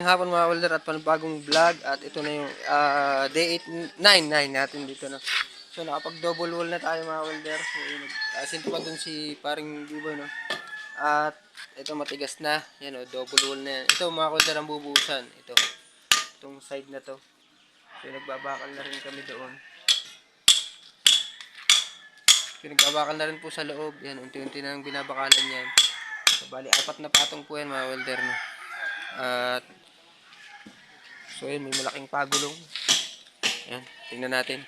hapon mga welder at panibagong vlog at ito na yung day 8, 9 natin dito na. So nakapag double wall na tayo mga welder. So sinto pa dun si paring Biboy no. At ito matigas na. Yan o, double wall na yan. Ito mga welder ang bubuhusan. Itong side na to. So nagbabakal na rin kami doon. So nagbabakal na rin po sa loob. Yan, unti-unti na nang binabakalan yan. So bali 4 na patong po yan mga welder no. At so yun, may malaking pagulong. Yan, tingnan natin.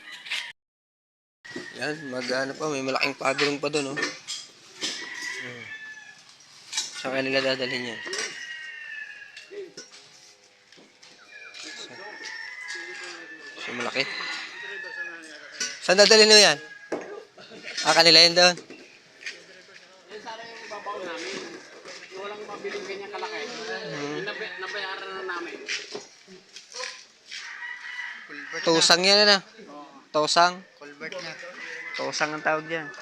Yan, may malaking pagulong pa doon, oh. Saan kanila dadalhin yan? So malaki. Saan dadalhin mo yan? Kanila yun doon. Yan sana yung babaw namin. Walang mabiling ganyan kalaki. Nabayaran na namin. Tosang yan na. Tosang. Culvert na. Tosang ang tawag dyan.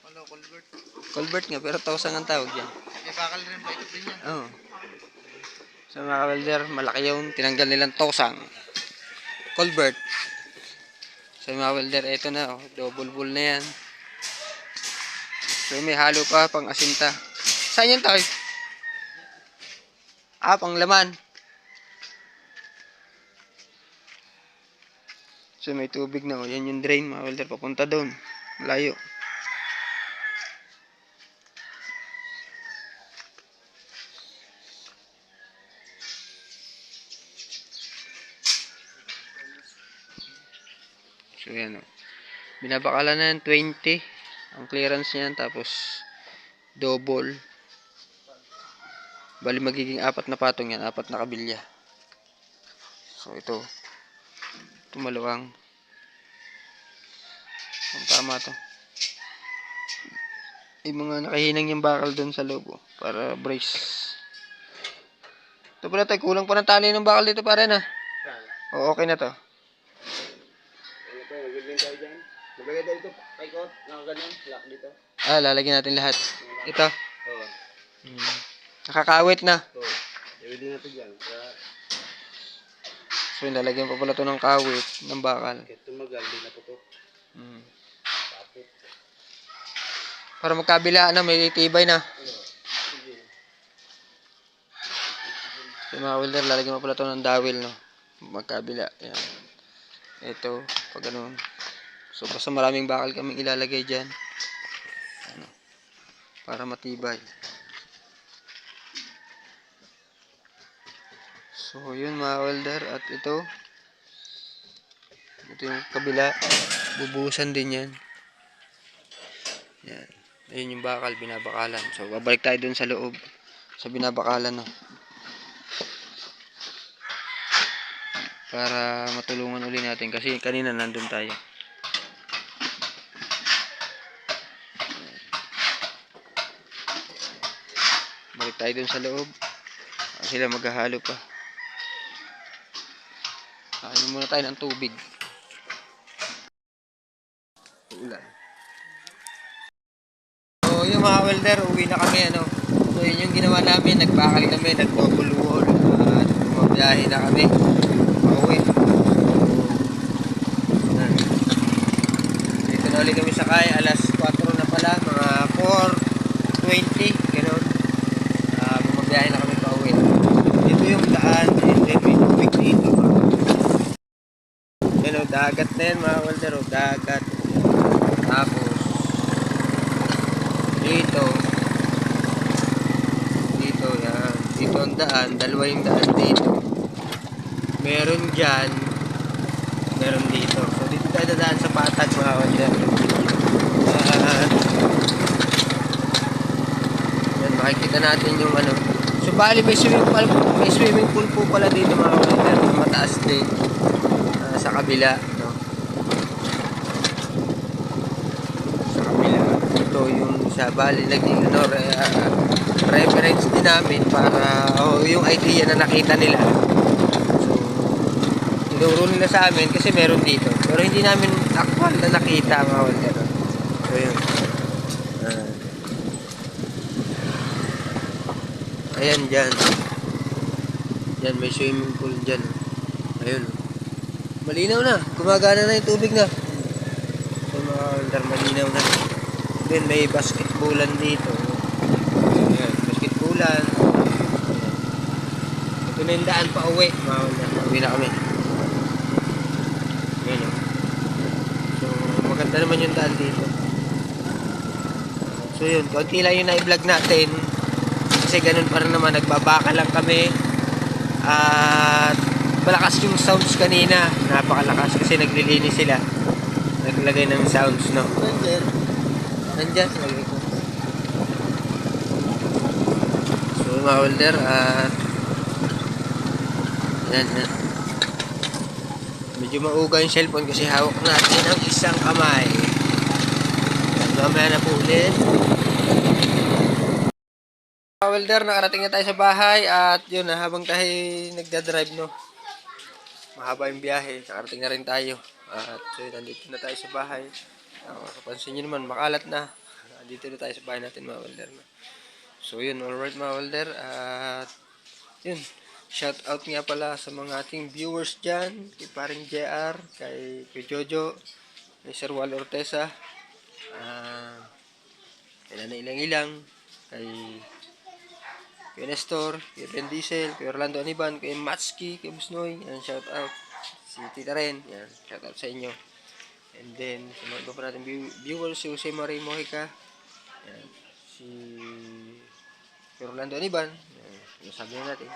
Ano, culvert? Culvert nga, pero tosang ang tawag dyan. May bakal rin pa ito din yan. Oo. So mga welder, malaki yung tinanggal nilang tosang. Culvert. So mga welder, ito na. Oh, double bull na yan. So may halo pa, pang asinta. Saan yan tayo? Pang laman. So may tubig na, oh. Yan yung drain mga welder, papunta doon. Layo. So yan, oh. Binabakalan na yan 20 ang clearance niyan, tapos double. Bali magiging 4 na patong yan, 4 na kabilya. So ito maluwang. Ang tama to. Yung mga nakahinang yung bakal doon sa loob, oh, para brace. Ito pala tayo, kulang pa ng tali ng bakal dito pare na. O okay na to. Ito, magiging tayo dyan. Maglagay tayo ito, paikot, nakaganon, lock dito. Lalagyan natin lahat. Ito. Oo. Nakakawit na. Oo. Ready na ito dyan. So lalagyan pa pala to ng kawit ng bakal. Kahit tumagal, di naputok. Tapos. Para magkabila na, may tibay na. Sige. So mga welder, lalagyan pa pala to ng dawil, no? Magkabila. Yan. Ito, pag ganun. So basta maraming bakal kaming ilalagay dyan. Ano, para matibay. So yun mga welder, at ito yung kabila, bubuhusan din yan. Yan, ayun yung bakal, binabakalan. So babalik tayo dun sa loob, sa binabakalan, no? Para matulungan uli natin, kasi kanina nandun tayo. Balik tayo dun sa loob, sila maghahalo pa. Kain muna tayo ng tubig. Ulan. So yung mga welder, uwi na kami, ano. So yun yung ginawa namin, nagbakal kami, nag-double wall, at bumabiyahe na kami pauwi. Dito na ulit kami sakay, alas 4 na pala, mga 4:20, gano'n. Bumabiyahe na kami pauwi. Dito yung daan, and then may tubig dito. Yan o, dagat na yan mga welder, o, dagat. Tapos dito yan, dito ang daan, dalawa yung daan dito, meron dyan, meron dito. So dito tayo dadaan sa patag mga welder. Yan, makikita natin yung ano. So bali may swimming pool po pala dito mga welder, mataas din. Sa kabila, no? Sa kabila. Ito yung sa bali naging ano, reference din namin para yung idea na nakita nila. So tinuro nila sa amin kasi meron dito. Pero hindi namin actual na nakita mga welder. So yun. Ayan dyan. Yan, may swimming pool dyan. Ayun. Malinaw na. Gumagana na yung tubig na. So mga welder, malinaw na. Then may basketballan dito. Ayan, basketballan. Ito na yung daan pa uwi. Mga welder, uwi na kami. Ayan o. So maganda naman yung daan dito. So yun, konti lang yung na-vlog natin. Kasi ganun pa rin naman, nagbabaka lang kami. At malakas yung sounds kanina. Napakalakas kasi naglilinis sila. Naglagay ng sounds, no? Nandyan. Lagay ko. So mga welder, yan. Medyo mauga yung cellphone kasi hawak natin ang isang kamay. Mamaya na po ulit. Mga welder, nakarating na tayo sa bahay at yun, habang tayo nagdadrive, no, mahaba yung biyahe, nakarating na rin tayo at so yun, nandito na tayo sa bahay. Kapansin nyo naman, makalat na. Nandito na tayo sa bahay natin mga welder, no? So yun, alright mga welder, at yun, shout out nga pala sa mga ating viewers dyan, kay paring JR, kay Jojo, kay Sir Wal Ortesa, kay Nanay Ilang-Ilang, kay Nestor, kay Ben Diesel, kay Orlando Aniban, kay Matski, kay Busnoy, yan, shout out. Si Tita rin, yan, shout out sa inyo. And then, sa mga iba pa natin viewers, si Jose Marie Mojica, yan, si Orlando Aniban, yan, sabi na natin.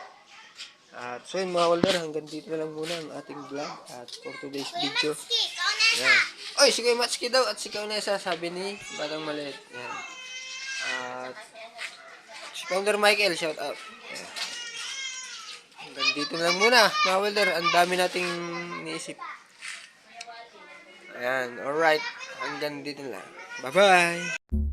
At so yun mga welder, hanggang dito na lang muna ang ating vlog at for today's video. Yan. Oy, si Kuya Matski daw at si Kuya Nessa, sabi ni Batang Maliit. Yan. At si Founder Michael, shout out. Ayan. Hanggang dito na lang muna, mga welder. Ang dami nating niisip. Ayan, alright. Hanggang dito na lang. Bye-bye!